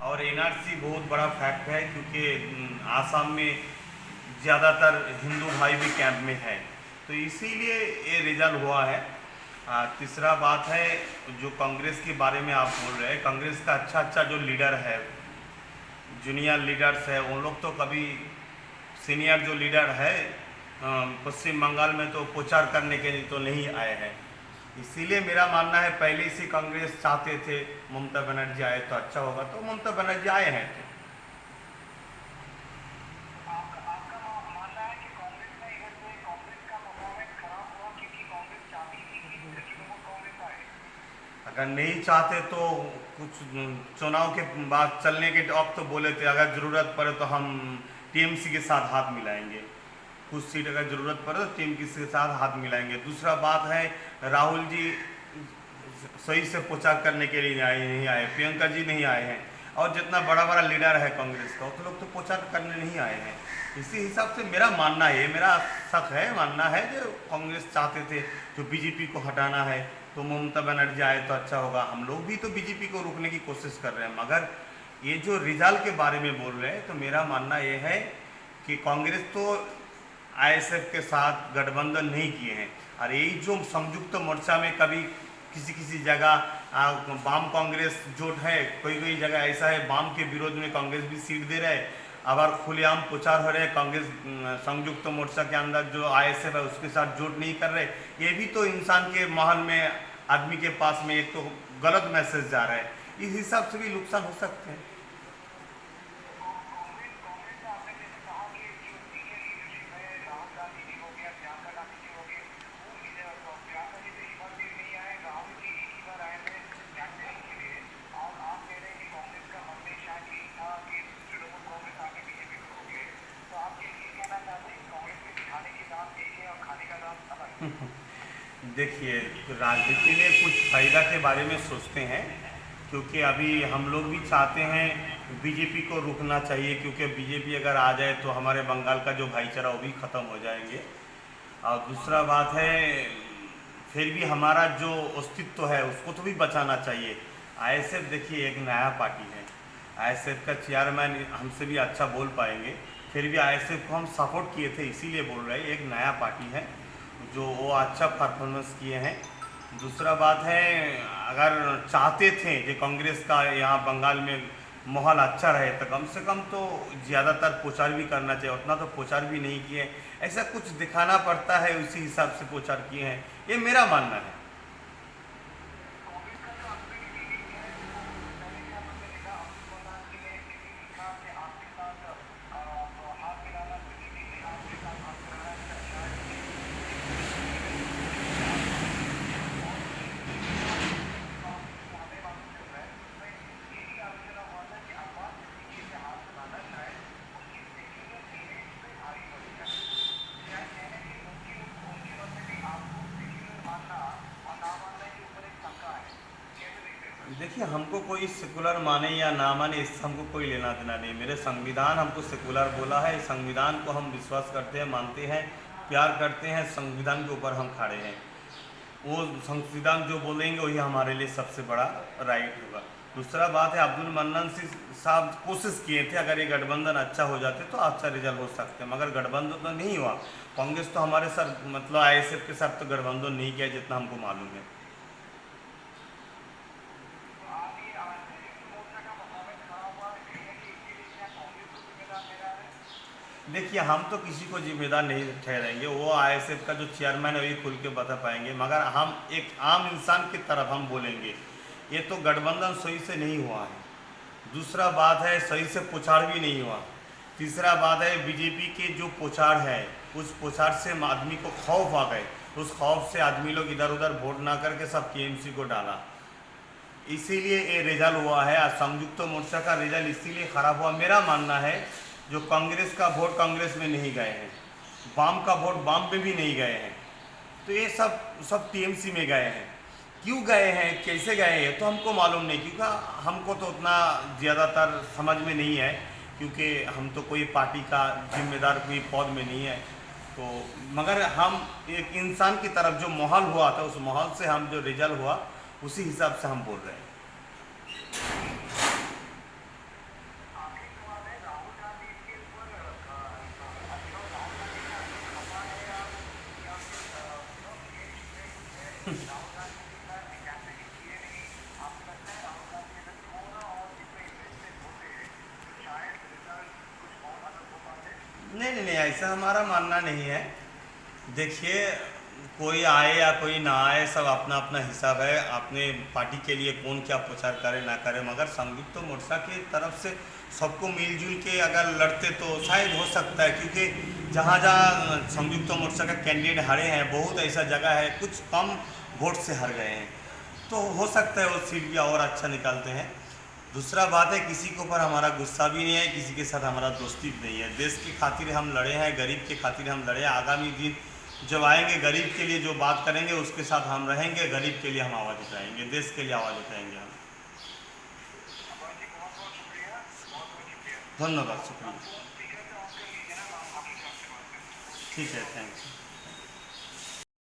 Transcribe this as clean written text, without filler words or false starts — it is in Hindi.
और एनआरसी बहुत बड़ा फैक्ट है क्योंकि आसाम में ज़्यादातर हिंदू भाई भी कैंप में है, तो इसीलिए ये रिजल्ट हुआ है। तीसरा बात है, जो कांग्रेस के बारे में आप बोल रहे हैं, कांग्रेस का अच्छा अच्छा जो लीडर है, जूनियर लीडर्स है, उन लोग तो कभी सीनियर जो लीडर है पश्चिम बंगाल में तो प्रचार करने के लिए तो नहीं आए हैं। इसीलिए मेरा मानना है पहले से कांग्रेस चाहते थे ममता बनर्जी आए तो अच्छा होगा, तो ममता बनर्जी आए हैं। अगर नहीं चाहते तो कुछ चुनाव के बाद चलने के वक्त तो बोले थे अगर ज़रूरत पड़े तो हम टीएमसी के साथ हाथ मिलाएंगे, कुछ सीट अगर ज़रूरत पड़े तो टीएमसी के साथ हाथ मिलाएंगे। दूसरा बात है, राहुल जी सही से प्रचार करने के लिए नहीं आए, प्रियंका जी नहीं आए हैं, और जितना बड़ा बड़ा लीडर है कांग्रेस का तो लोग तो प्रचार करने नहीं आए हैं। इसी हिसाब से मेरा मानना है, मेरा शक है, मानना है जो कांग्रेस चाहते थे जो बीजेपी को हटाना है तो ममता बनर्जी आए तो अच्छा होगा। हम लोग भी तो बीजेपी को रोकने की कोशिश कर रहे हैं, मगर ये जो रिजल्ट के बारे में बोल रहे हैं तो मेरा मानना ये है कि कांग्रेस तो आईएसएफ के साथ गठबंधन नहीं किए हैं, और यही जो संयुक्त मोर्चा में कभी किसी किसी जगह वाम कांग्रेस जोट है, कोई कोई जगह ऐसा है वाम के विरोध में कांग्रेस भी सीट दे रहे हैं, अब खुलेआम प्रचार हो रहे हैं कांग्रेस संयुक्त मोर्चा के अंदर जो आईएसएफ है उसके साथ जोट नहीं कर रहे। ये भी तो इंसान के महल में आदमी के पास में एक तो गलत मैसेज जा रहा है, इस हिसाब से भी नुकसान हो सकते हैं। देखिए, राजनीति में कुछ फायदा के बारे में सोचते हैं, क्योंकि अभी हम लोग भी चाहते हैं बीजेपी को रुकना चाहिए, क्योंकि बीजेपी अगर आ जाए तो हमारे बंगाल का जो भाईचारा वो भी ख़त्म हो जाएंगे। और दूसरा बात है, फिर भी हमारा जो अस्तित्व है उसको तो भी बचाना चाहिए। आईएसएफ देखिए एक नया पार्टी है, आईएसएफ का चेयरमैन हमसे भी अच्छा बोल पाएंगे, फिर भी आईएसएफ को हम सपोर्ट किए थे इसीलिए बोल रहे हैं, एक नया पार्टी है जो वो अच्छा परफॉर्मेंस किए हैं। दूसरा बात है, अगर चाहते थे कि कांग्रेस का यहाँ बंगाल में माहौल अच्छा रहे तो कम से कम तो ज़्यादातर प्रचार भी करना चाहिए, उतना तो प्रचार भी नहीं किए, ऐसा कुछ दिखाना पड़ता है, उसी हिसाब से प्रचार किए हैं, ये मेरा मानना है। देखिए, हमको कोई सेकुलर माने या ना माने इससे हमको कोई लेना देना नहीं। मेरे संविधान हमको सेकुलर बोला है, संविधान को हम विश्वास करते हैं, मानते हैं, प्यार करते हैं, संविधान के ऊपर हम खड़े हैं। वो संविधान जो बोलेंगे वही हमारे लिए सबसे बड़ा राइट होगा। दूसरा बात है, अब्दुल मन्नान साहब कोशिश किए थे अगर ये गठबंधन अच्छा हो जाते तो अच्छा रिजल्ट हो सकते, मगर गठबंधन तो नहीं हुआ। कांग्रेस तो हमारे साथ मतलब आईएसएफ के साथ तो गठबंधन नहीं किया जितना हमको मालूम है। देखिए, हम तो किसी को जिम्मेदार नहीं ठहराएंगे, वो आईएसएफ का जो चेयरमैन है वही खुल के बता पाएंगे, मगर हम एक आम इंसान की तरफ हम बोलेंगे ये तो गठबंधन सही से नहीं हुआ है। दूसरा बात है, सही से प्रचार भी नहीं हुआ। तीसरा बात है, बीजेपी के जो प्रचार है उस प्रचार से आदमी को खौफ आ गए, उस खौफ से आदमी लोग इधर उधर वोट ना करके सब टीएमसी को डाला, इसीलिए ये रिजल्ट हुआ है। संयुक्त मोर्चा का रिजल्ट इसीलिए ख़राब हुआ, मेरा मानना है जो कांग्रेस का वोट कांग्रेस में नहीं गए हैं, वाम का वोट वाम में भी नहीं गए हैं, तो ये सब टीएमसी में गए हैं। क्यों गए हैं, कैसे गए हैं तो हमको मालूम नहीं, क्योंकि हमको तो उतना ज़्यादातर समझ में नहीं है, क्योंकि हम तो कोई पार्टी का जिम्मेदार कोई पद में नहीं है। तो मगर हम एक इंसान की तरफ जो माहौल हुआ था उस माहौल से हम जो रिजल्ट हुआ उसी हिसाब से हम बोल रहे हैं। नहीं नहीं नहीं, ऐसा हमारा मानना नहीं है। देखिए, कोई आए या कोई ना आए, सब अपना अपना हिसाब है। अपने पार्टी के लिए कौन क्या प्रचार करे ना करे, मगर संयुक्त मोर्चा की तरफ से सबको मिलजुल के अगर लड़ते तो शायद हो सकता है, क्योंकि जहाँ जहाँ संयुक्त मोर्चा का कैंडिडेट हारे हैं, बहुत ऐसा जगह है कुछ कम वोट से हार गए हैं, तो हो सकता है वो सीट भी और अच्छा निकालते हैं। दूसरा बात है, किसी के ऊपर हमारा गुस्सा भी नहीं है, किसी के साथ हमारा दोस्ती भी नहीं है। देश की खातिर हम लड़े हैं, गरीब के खातिर हम लड़े हैं। आगामी दिन जब आएंगे, गरीब के लिए जो बात करेंगे उसके साथ हम रहेंगे, गरीब के लिए हम आवाज़ उठाएंगे, देश के लिए आवाज़ उठाएंगे हम। धन्यवाद, शुक्रिया। ठीक है, थैंक यू।